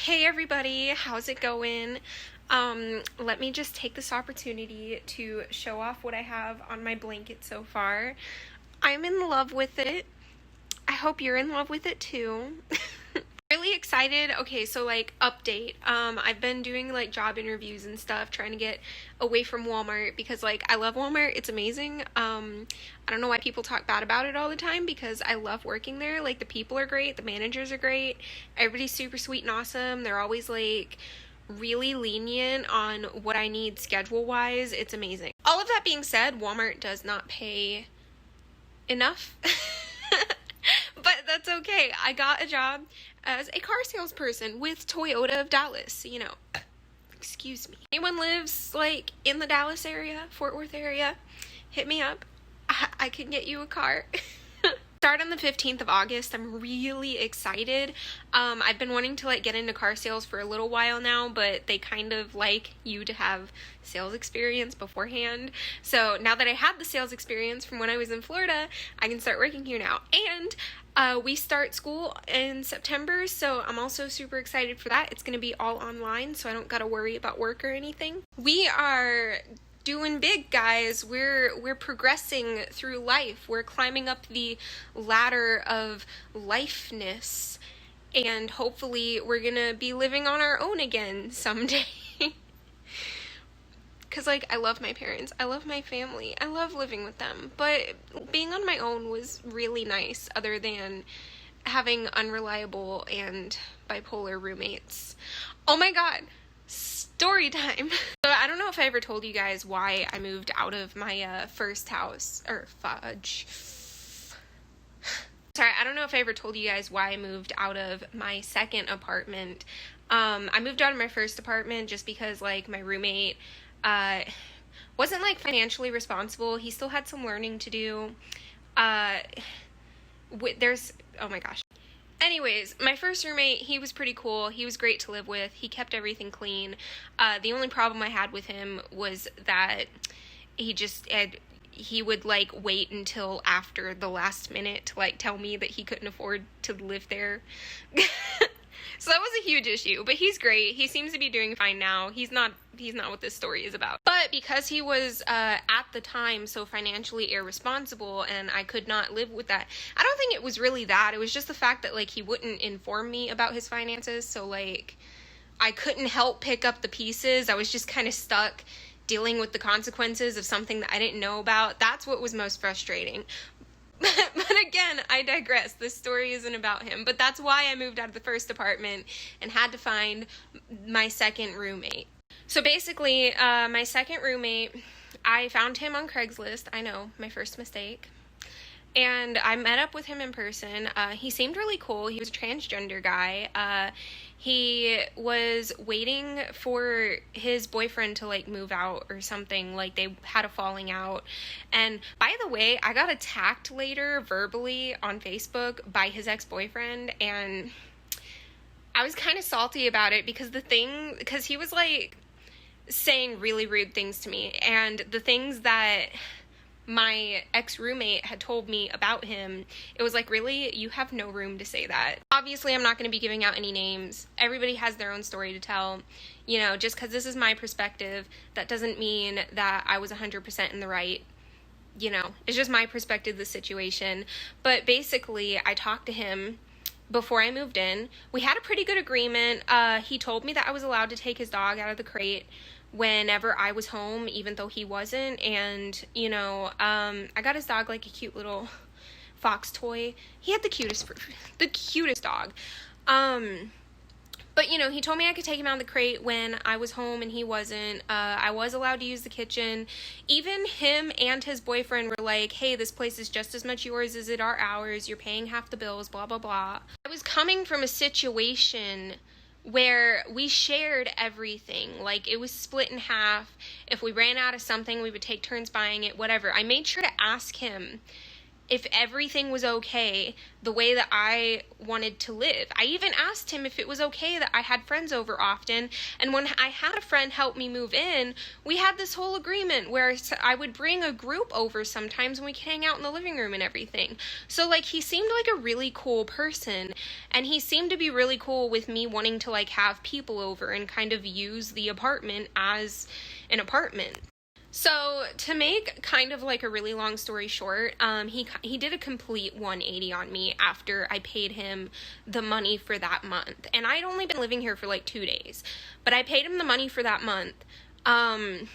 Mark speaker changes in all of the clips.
Speaker 1: Hey everybody, how's it going? Let me just take this opportunity to show off what I have on my blanket so far. I'm in love with it. I hope you're in love with it too. Really excited. Okay, so update. I've been doing job interviews and stuff, trying to get away from Walmart because I love Walmart. It's amazing. I don't know why people talk bad about it all the time because I love working there. The people are great, the managers are great, everybody's super sweet and awesome. They're always really lenient on what I need schedule wise. It's amazing. All of that being said, Walmart does not pay enough. But that's okay. I got a job as a car salesperson with Toyota of Dallas, Excuse me. Anyone lives in the Dallas area, Fort Worth area, hit me up. I can get you a car. Start on the 15th of August. I'm really excited. I've been wanting to get into car sales for a little while now, but they kind of like you to have sales experience beforehand. So now that I have the sales experience from when I was in Florida, I can start working here now. And we start school in September, so I'm also super excited for that. It's going to be all online, so I don't got to worry about work or anything. We are doing big, guys. We're progressing through life. We're climbing up the ladder of lifeness, and hopefully we're gonna be living on our own again someday. Because I love my parents, I love my family, I love living with them, but being on my own was really nice, other than having unreliable and bipolar roommates. Oh my god, story time. So I don't know if I ever told you guys why I moved out of my first house, or fudge. Sorry, I don't know if I ever told you guys why I moved out of my second apartment. I moved out of my first apartment just because my roommate wasn't financially responsible. He still had some learning to do. Oh my gosh. Anyways, my first roommate, he was pretty cool. He was great to live with. He kept everything clean. The only problem I had with him was that he would wait until after the last minute to tell me that he couldn't afford to live there. So that was a huge issue, but he's great. He seems to be doing fine now. He's not what this story is about. But because he was at the time so financially irresponsible and I could not live with that, I don't think it was really that. It was just the fact that he wouldn't inform me about his finances, so I couldn't help pick up the pieces. I was just kind of stuck dealing with the consequences of something that I didn't know about. That's what was most frustrating. But again, I digress. This story isn't about him. But that's why I moved out of the first apartment and had to find my second roommate. So basically, my second roommate, I found him on Craigslist. I know, my first mistake. And I met up with him in person. He seemed really cool. He was a transgender guy. He was waiting for his boyfriend to move out or something. They had a falling out. And by the way, I got attacked later verbally on Facebook by his ex-boyfriend, and I was kind of salty about it because he was saying really rude things to me, and the things that my ex-roommate had told me about him, it was really, you have no room to say that. Obviously, I'm not going to be giving out any names. Everybody has their own story to tell. Just because this is my perspective, that doesn't mean that I was 100% in the right. It's just my perspective of the situation. But basically, I talked to him before I moved in. We had a pretty good agreement. He told me that I was allowed to take his dog out of the crate whenever I was home, even though he wasn't. And I got his dog a cute little fox toy. He had the cutest dog. But he told me I could take him out of the crate when I was home and he wasn't. I was allowed to use the kitchen. Even him and his boyfriend were hey, this place is just as much yours as it are ours. You're paying half the bills, blah, blah, blah. I was coming from a situation where we shared everything. It was split in half. If we ran out of something, we would take turns buying it, whatever. I made sure to ask him if everything was okay the way that I wanted to live. I even asked him if it was okay that I had friends over often, and when I had a friend help me move in, we had this whole agreement where I would bring a group over sometimes and we could hang out in the living room and everything. So like, he seemed like a really cool person, and he seemed to be really cool with me wanting to like have people over and kind of use the apartment as an apartment. So to make kind of like a really long story short, he did a complete 180 on me after I paid him the money for that month. And I'd only been living here for like 2 days, but I paid him the money for that month. And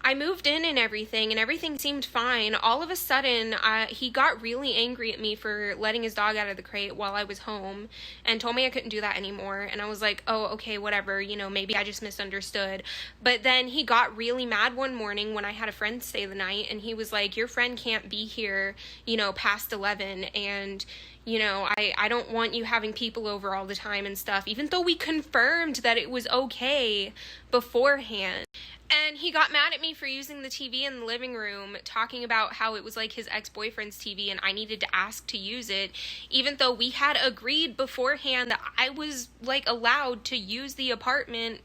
Speaker 1: I moved in and everything seemed fine. All of a sudden, he got really angry at me for letting his dog out of the crate while I was home and told me I couldn't do that anymore. And I was like, oh, okay, whatever, you know, maybe I just misunderstood. But then he got really mad one morning when I had a friend stay the night, and he was like, your friend can't be here, you know, past 11, and you know, I don't want you having people over all the time and stuff, even though we confirmed that it was okay beforehand. And he got mad at me for using the TV in the living room, talking about how it was like his ex-boyfriend's TV and I needed to ask to use it, even though we had agreed beforehand that I was like allowed to use the apartment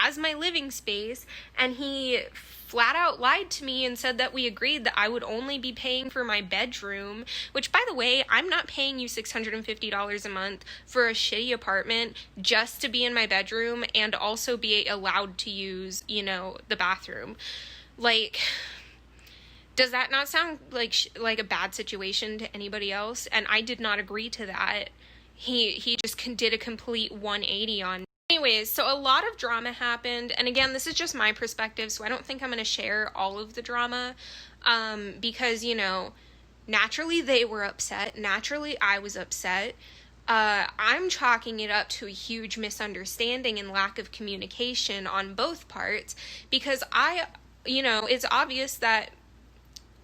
Speaker 1: as my living space. And he flat out lied to me and said that we agreed that I would only be paying for my bedroom, which, by the way, I'm not paying you $650 a month for a shitty apartment just to be in my bedroom and also be allowed to use, you know, the bathroom. Like, does that not sound like a bad situation to anybody else? And I did not agree to that. He just did a complete 180 on me. Anyways, so a lot of drama happened, and again, this is just my perspective, so I don't think I'm going to share all of the drama, because, you know, naturally they were upset, naturally I was upset. I'm chalking it up to a huge misunderstanding and lack of communication on both parts, because you know, it's obvious that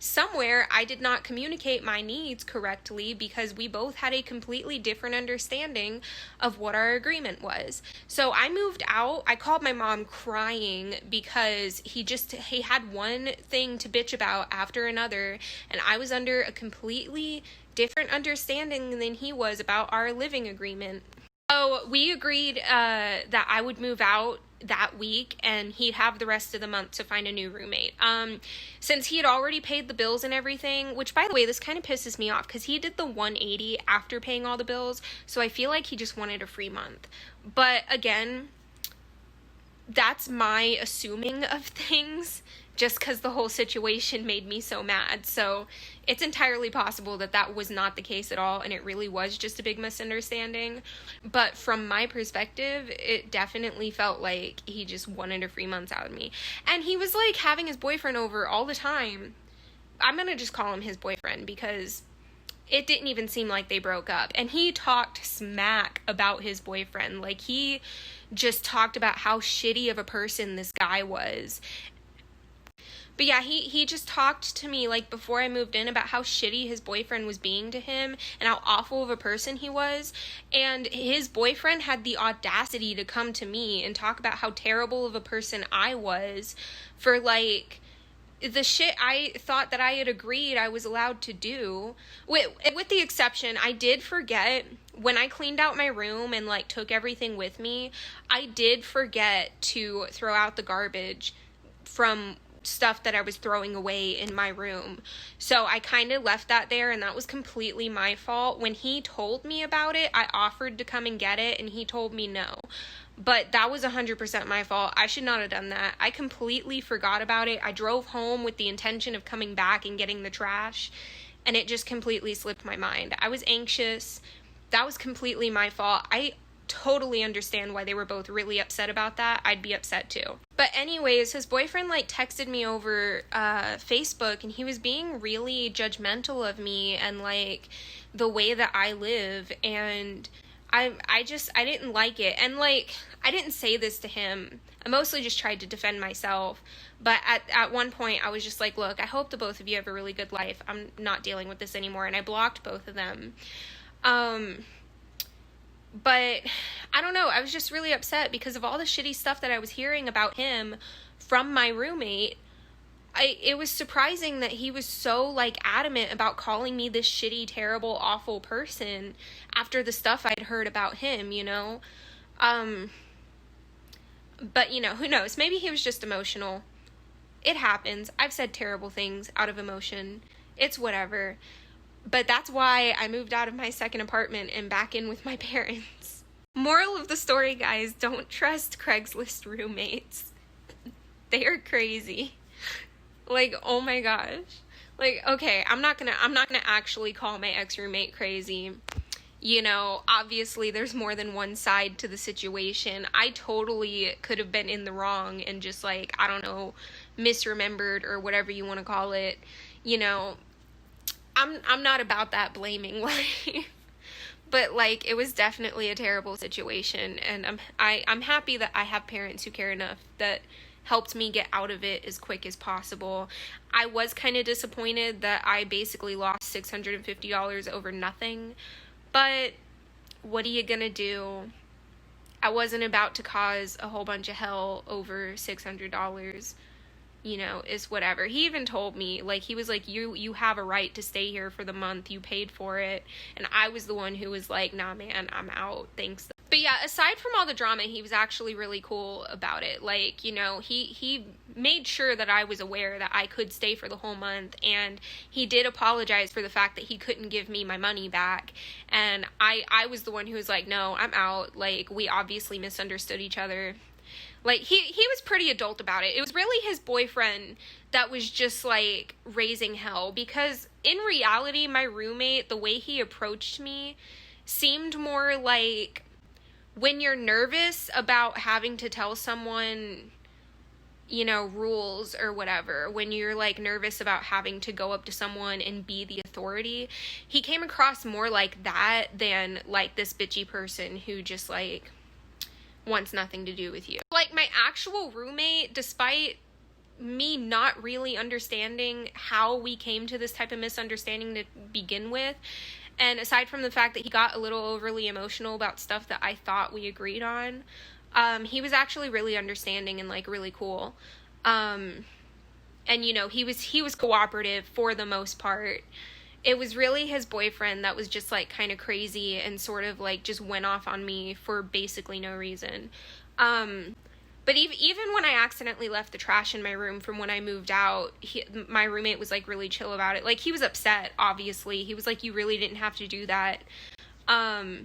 Speaker 1: somewhere I did not communicate my needs correctly, because we both had a completely different understanding of what our agreement was. So I moved out. I called my mom crying because he had one thing to bitch about after another, and I was under a completely different understanding than he was about our living agreement. So we agreed that I would move out that week and he'd have the rest of the month to find a new roommate. Since he had already paid the bills and everything, which, by the way, this kind of pisses me off because he did the 180 after paying all the bills, so I feel like he just wanted a free month. But again, that's my assuming of things, just because the whole situation made me so mad. So it's entirely possible that that was not the case at all, and it really was just a big misunderstanding. But from my perspective, it definitely felt like he just wanted a free month out of me. And he was like having his boyfriend over all the time. I'm gonna just call him his boyfriend because it didn't even seem like they broke up. And he talked smack about his boyfriend. Like, he just talked about how shitty of a person this guy was. But yeah, he just talked to me, like, before I moved in about how shitty his boyfriend was being to him and how awful of a person he was. And his boyfriend had the audacity to come to me and talk about how terrible of a person I was for, like, the shit I thought that I had agreed I was allowed to do. With the exception, I did forget, when I cleaned out my room and, like, took everything with me, I did forget to throw out the garbage from stuff that I was throwing away in my room. So I kind of left that there, and that was completely my fault. When he told me about it, I offered to come and get it, and he told me no. But that was 100% my fault. I should not have done that. I completely forgot about it. I drove home with the intention of coming back and getting the trash, and it just completely slipped my mind. I was anxious. That was completely my fault. I totally understand why they were both really upset about that. I'd be upset too. But anyways, his boyfriend, like, texted me over Facebook, and he was being really judgmental of me and, like, the way that I live, and I didn't like it. And, like, I didn't say this to him. I mostly just tried to defend myself. But at one point, I was just like, look, I hope the both of you have a really good life. I'm not dealing with this anymore. And I blocked both of them. But I don't know, I was just really upset because of all the shitty stuff that I was hearing about him from my roommate it was surprising that he was so, like, adamant about calling me this shitty, terrible, awful person after the stuff I'd heard about him, you know? But, you know, who knows? Maybe he was just emotional. It happens. I've said terrible things out of emotion. It's whatever. But that's why I moved out of my second apartment and back in with my parents. Moral of the story, guys, don't trust Craigslist roommates. They are crazy. Like, oh my gosh. Like, okay, I'm not gonna actually call my ex-roommate crazy. You know, obviously there's more than one side to the situation. I totally could have been in the wrong and just, like, I don't know, misremembered or whatever you want to call it. You know, I'm not about that blaming life. But, like, it was definitely a terrible situation, and I'm happy that I have parents who care enough that helped me get out of it as quick as possible. I was kind of disappointed that I basically lost $650 over nothing, but what are you gonna do? I wasn't about to cause a whole bunch of hell over $600. You know, it's whatever. He even told me, like, he was like, you have a right to stay here for the month, you paid for it, and I was the one who was like, nah man, I'm out, thanks. But yeah, aside from all the drama, he was actually really cool about it. Like, you know, he made sure that I was aware that I could stay for the whole month, and he did apologize for the fact that he couldn't give me my money back, and I was the one who was like, no, I'm out, like, we obviously misunderstood each other. Like, he was pretty adult about it. It was really his boyfriend that was just, like, raising hell, because in reality, my roommate, the way he approached me seemed more like when you're nervous about having to tell someone, you know, rules or whatever, when you're, like, nervous about having to go up to someone and be the authority, he came across more like that than, like, this bitchy person who just, like, wants nothing to do with you. Like, my actual roommate, despite me not really understanding how we came to this type of misunderstanding to begin with, and aside from the fact that he got a little overly emotional about stuff that I thought we agreed on, he was actually really understanding and, like, really cool. And, you know, he was cooperative for the most part. It was really his boyfriend that was just, like, kind of crazy and sort of, like, just went off on me for basically no reason. But even when I accidentally left the trash in my room from when I moved out, my roommate was, like, really chill about it. Like, he was upset, obviously. He was like, you really didn't have to do that. But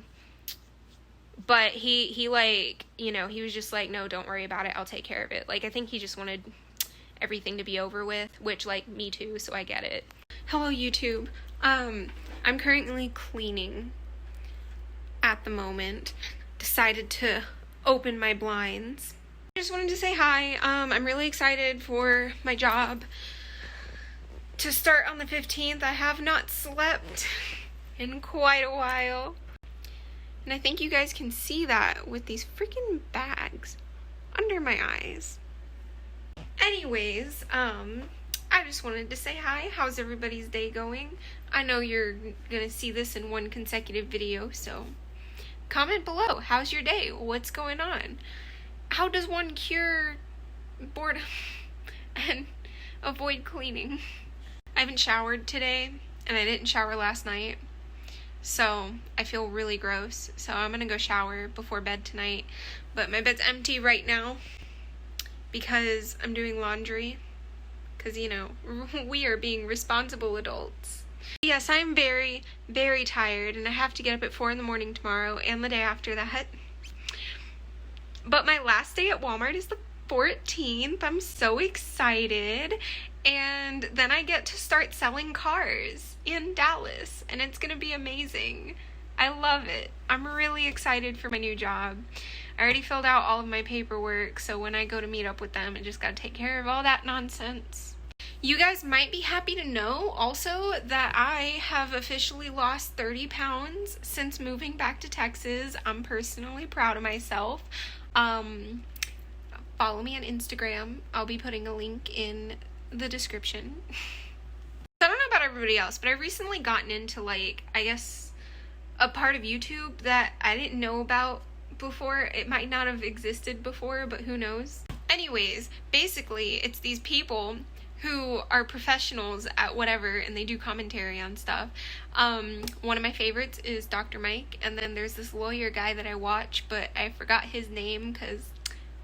Speaker 1: he, like, you know, he was just like, no, don't worry about it. I'll take care of it. Like, I think he just wanted everything to be over with, which, like, me too, so I get it. Hello, YouTube. I'm currently cleaning at the moment. Decided to open my blinds. I just wanted to say hi. I'm really excited for my job to start on the 15th. I have not slept in quite a while. And I think you guys can see that with these freaking bags under my eyes. Anyways, I just wanted to say hi. How's everybody's day going? I know you're gonna see this in one consecutive video, so comment below. How's your day? What's going on? How does one cure boredom and avoid cleaning? I haven't showered today, and I didn't shower last night, so I feel really gross. So I'm gonna go shower before bed tonight, but my bed's empty right now because I'm doing laundry, because, you know, we are being responsible adults. Yes, I'm very, very tired, and I have to get up at 4 in the morning tomorrow and the day after that. But my last day at Walmart is the 14th. I'm so excited. And then I get to start selling cars in Dallas, and it's gonna be amazing. I love it. I'm really excited for my new job. I already filled out all of my paperwork, so when I go to meet up with them, I just gotta take care of all that nonsense. You guys might be happy to know also that I have officially lost 30 pounds since moving back to Texas. I'm personally proud of myself. Follow me on Instagram. I'll be putting a link in the description. I don't know about everybody else, but I've recently gotten into, like, I guess, a part of YouTube that I didn't know about before. It might not have existed before, but who knows. Anyways, basically, it's these people who are professionals at whatever, and they do commentary on stuff. One of my favorites is Dr. Mike, and then there's this lawyer guy that I watch, but I forgot his name because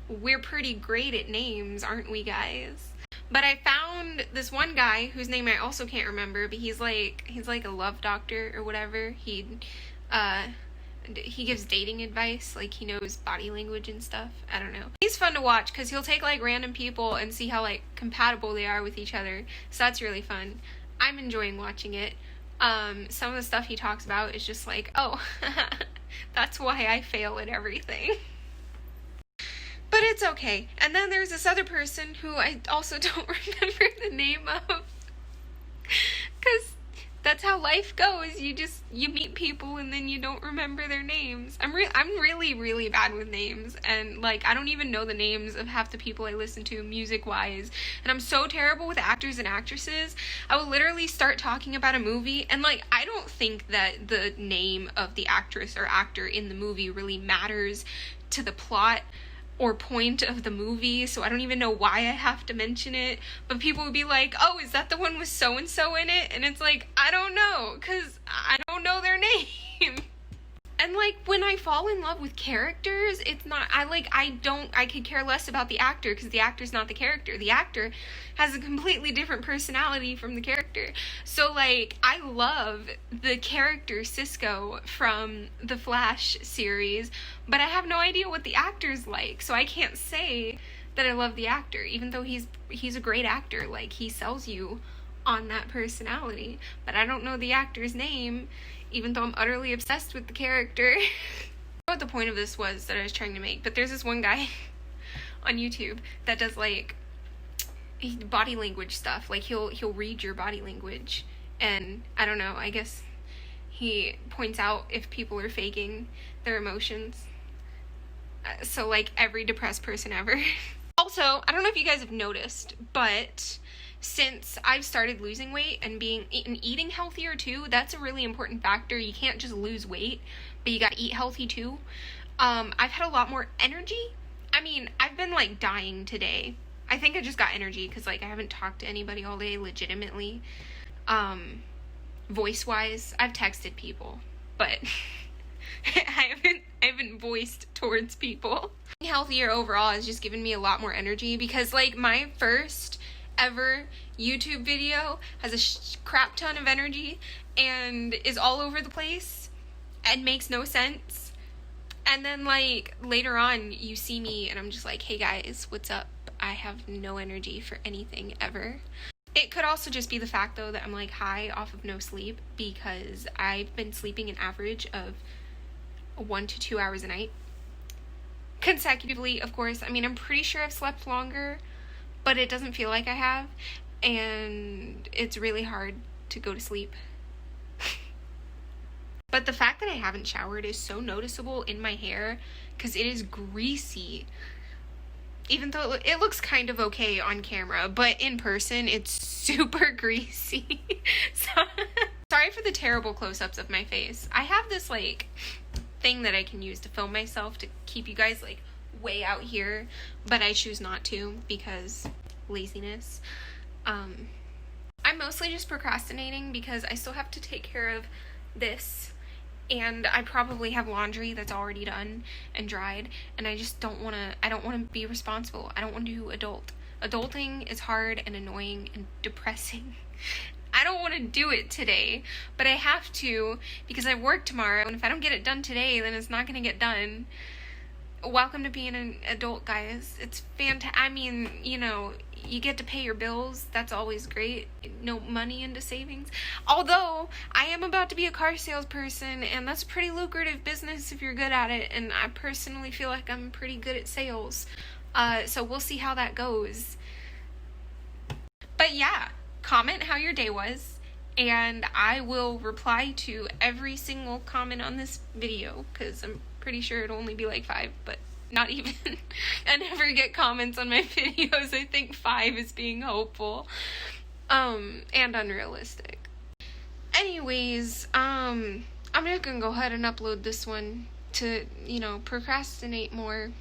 Speaker 1: we're pretty great at names, aren't we, guys? But I found this one guy whose name I also can't remember, but he's like a love doctor or whatever. He gives dating advice, like he knows body language and stuff. I don't know. He's fun to watch because he'll take like random people and see how like compatible they are with each other. So that's really fun. I'm enjoying watching it. Some of the stuff he talks about is just like, oh, that's why I fail at everything. But it's okay. And then there's this other person who I also don't remember the name of. Because that's how life goes. You meet people and then you don't remember their names. I'm really, really bad with names. And, like, I don't even know the names of half the people I listen to music-wise. And I'm so terrible with actors and actresses. I will literally start talking about a movie. And, like, I don't think that the name of the actress or actor in the movie really matters to the plot or point of the movie, so I don't even know why I have to mention it, but people would be like, oh, is that the one with so-and-so in it? And it's like, I don't know, because I don't know their name. And, like, when I fall in love with characters, it's not, I could care less about the actor, because the actor's not the character. The actor has a completely different personality from the character. So, like, I love the character Cisco from the Flash series, but I have no idea what the actor's like, so I can't say that I love the actor, even though he's a great actor. Like, he sells you on that personality, but I don't know the actor's name, even though I'm utterly obsessed with the character. I don't know what the point of this was that I was trying to make, but there's this one guy on YouTube that does, like, body language stuff. Like, he'll read your body language, and I don't know, I guess he points out if people are faking their emotions. So, like, every depressed person ever. Also, I don't know if you guys have noticed, but since I've started losing weight and eating healthier too, that's a really important factor. You can't just lose weight, but you gotta eat healthy too. I've had a lot more energy. I mean, I've been like dying today. I think I just got energy because like I haven't talked to anybody all day legitimately. Voice-wise, I've texted people, but I haven't voiced towards people. Eating healthier overall has just given me a lot more energy because like my first ever YouTube video has a crap ton of energy and is all over the place and makes no sense, and then like later on you see me and I'm just like, hey guys, what's up? I have no energy for anything ever. It could also just be the fact though that I'm like high off of no sleep, because I've been sleeping an average of 1 to 2 hours a night consecutively. Of course, I mean, I'm pretty sure I've slept longer, but it doesn't feel like I have, and it's really hard to go to sleep. But the fact that I haven't showered is so noticeable in my hair because it is greasy. Even though it looks kind of okay on camera, but in person it's super greasy. So, sorry for the terrible close-ups of my face. I have this like thing that I can use to film myself to keep you guys like way out here, but I choose not to because laziness. I'm mostly just procrastinating because I still have to take care of this, and I probably have laundry that's already done and dried, and I just don't want to be responsible. I don't want to do adulting is hard and annoying and depressing. I don't want to do it today, but I have to because I work tomorrow, and if I don't get it done today, then it's not going to get done. Welcome to being an adult, guys. It's fantastic. I mean, you know, you get to pay your bills. That's always great. No money into savings. Although, I am about to be a car salesperson, and that's a pretty lucrative business if you're good at it, and I personally feel like I'm pretty good at sales. So we'll see how that goes. But yeah, comment how your day was, and I will reply to every single comment on this video, because I'm pretty sure it'll only be like 5, but not even. I never get comments on my videos. I think 5 is being hopeful and unrealistic. Anyways, I'm just gonna go ahead and upload this one to, you know, procrastinate more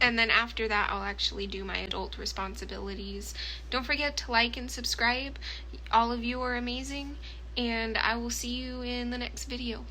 Speaker 1: And then after that, I'll actually do my adult responsibilities. Don't forget to like and subscribe. All of you are amazing, and I will see you in the next video.